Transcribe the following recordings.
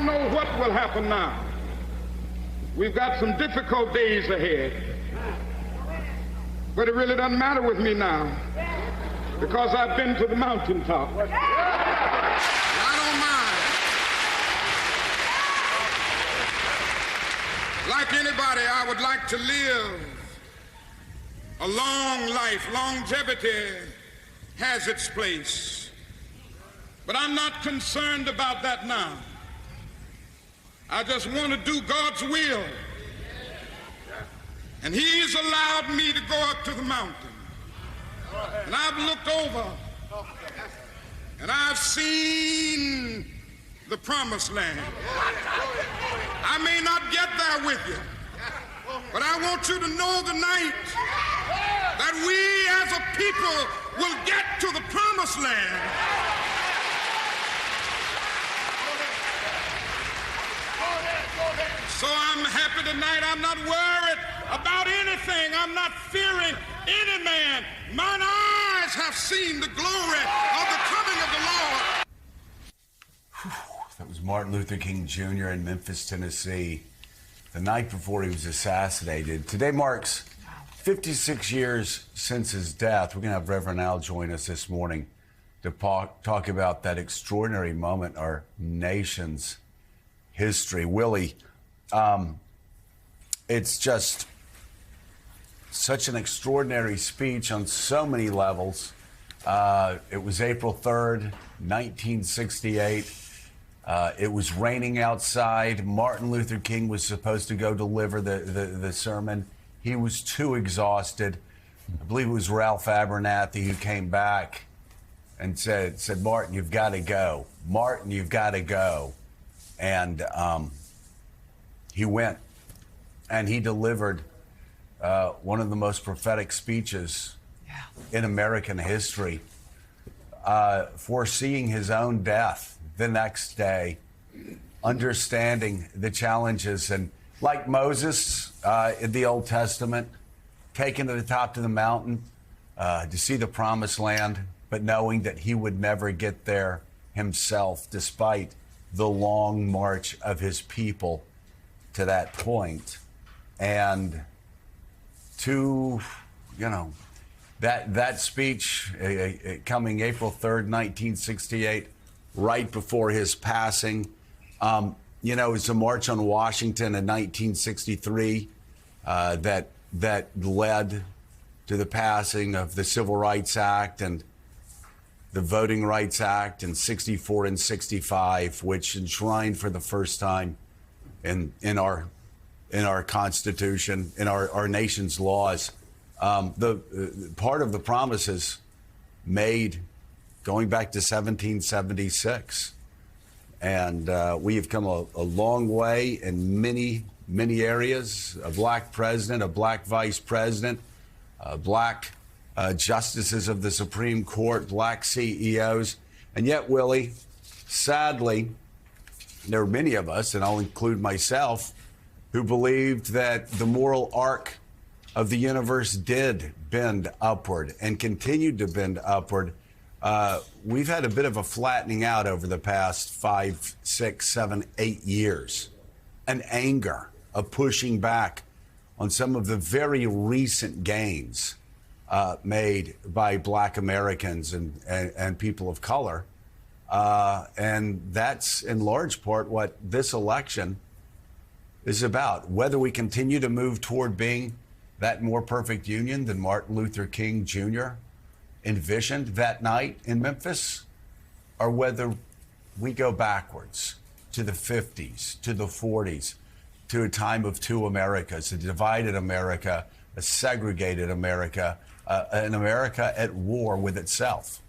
know what will happen now. We've got some difficult days ahead. But it really doesn't matter with me now, because I've been to the mountaintop. And I don't mind. Like anybody, I would like to live a long life. Longevity has its place. But I'm not concerned about that now. I just want to do God's will. And He's allowed me to go up to the mountain. And I've looked over and I've seen the promised land. I may not get there with you, but I want you to know tonight that we as a people will get to the promised land. So I'm happy tonight. I'm not worried about anything. I'm not fearing any man. Mine eyes have seen the glory of the coming of the Lord. That was Martin Luther King Jr. in Memphis, Tennessee, the night before he was assassinated. Today marks 56 years since his death. We're going to have Reverend Al join us this morning to talk about that extraordinary moment, our nation's history. Willie, it's just such an extraordinary speech on so many levels. It was April 3rd, 1968. It was raining outside. Martin Luther King was supposed to go deliver the sermon. He was too exhausted. I believe it was Ralph Abernathy who came back and said, Martin, you've got to go. Martin, you've got to go. And he went. And he delivered one of the most prophetic speeches in American history, foreseeing his own death the next day, understanding the challenges. And like Moses in the Old Testament, taken to the top of the mountain to see the promised land, but knowing that he would never get there himself, despite the long march of his people to that point. And to, that speech coming April 3rd, 1968, right before his passing, it was the March on Washington in 1963 that led to the passing of the Civil Rights Act and the Voting Rights Act in 64 and 65, which enshrined for the first time in our Constitution, in our nation's laws, the part of the promises made going back to 1776. And we have come a long way in many, many areas. A black president, a black vice president, black justices of the Supreme Court, black CEOs. And yet, Willie, sadly, there are many of us, and I'll include myself, who believed that the moral arc of the universe did bend upward and continued to bend upward. We've had a bit of a flattening out over the past 5, 6, 7, 8 years, an anger, a pushing back on some of the very recent gains made by black Americans and people of color. And that's in large part what this election is about, whether we continue to move toward being that more perfect union than Martin Luther King Jr. envisioned that night in Memphis, or whether we go backwards to the 50s, to the 40s, to a time of two Americas, a divided America, a segregated America, an America at war with itself.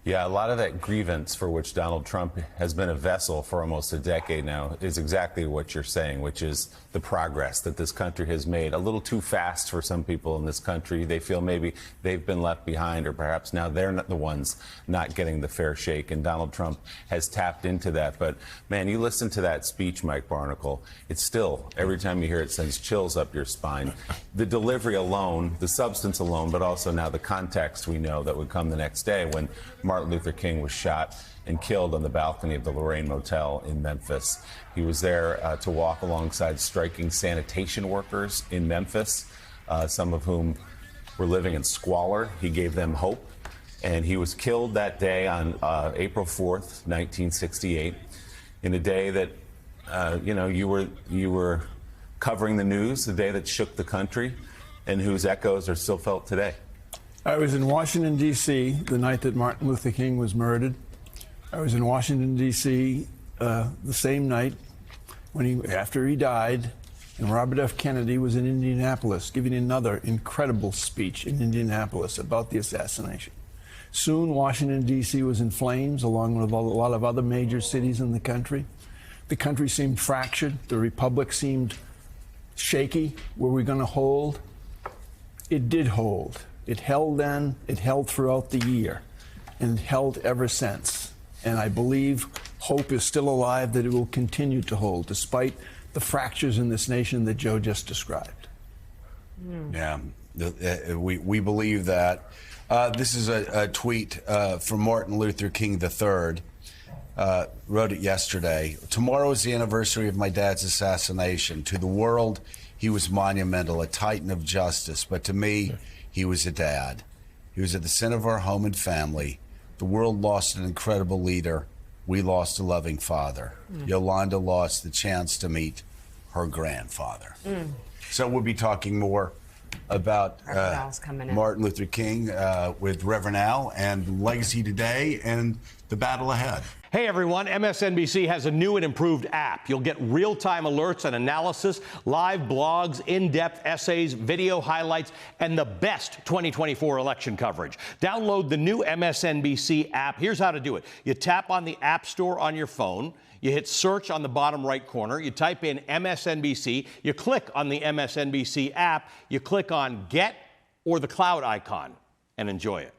Yeah, a lot of that grievance for which Donald Trump has been a vessel for almost a decade now is exactly what you're saying, which is the progress that this country has made. A little too fast for some people in this country. They feel maybe they've been left behind, or perhaps now they're not the ones not getting the fair shake, and Donald Trump has tapped into that. But, man, you listen to that speech, Mike Barnicle, it's still, every time you hear it, sends chills up your spine. The delivery alone, the substance alone, but also now the context we know that would come the next day when Martin Luther King was shot and killed on the balcony of the Lorraine Motel in Memphis. He was there to walk alongside striking sanitation workers in Memphis, some of whom were living in squalor. He gave them hope, and he was killed that day on April 4th, 1968, in a day that, you were covering the news, the day that shook the country, and whose echoes are still felt today. I was in Washington, D.C. the night that Martin Luther King was murdered. I was in Washington, D.C. The same night after he died, and Robert F. Kennedy was in Indianapolis giving another incredible speech in Indianapolis about the assassination. Soon, Washington, D.C. was in flames, along with a lot of other major cities in the country. The country seemed fractured. The republic seemed shaky. Were we going to hold? It did hold. It held then, it held throughout the year, and it held ever since. And I believe hope is still alive that it will continue to hold, despite the fractures in this nation that Joe just described. Yeah, we believe that. This is a tweet from Martin Luther King III. Wrote it yesterday. Tomorrow is the anniversary of my dad's assassination. To the world, he was monumental, a titan of justice. But to me, he was a dad. He was at the center of our home and family. The world lost an incredible leader. We lost a loving father. Yolanda lost the chance to meet her grandfather. So we'll be talking more about Martin Luther King with Reverend Al and Legacy Today and the battle ahead. Hey everyone, MSNBC has a new and improved app. You'll get real-time alerts and analysis, live blogs, in-depth essays, video highlights, and the best 2024 election coverage. Download the new MSNBC app. Here's how to do it. You tap on the App Store on your phone. You hit search on the bottom right corner. You type in MSNBC. You click on the MSNBC app. You click on Get or the cloud icon and enjoy it.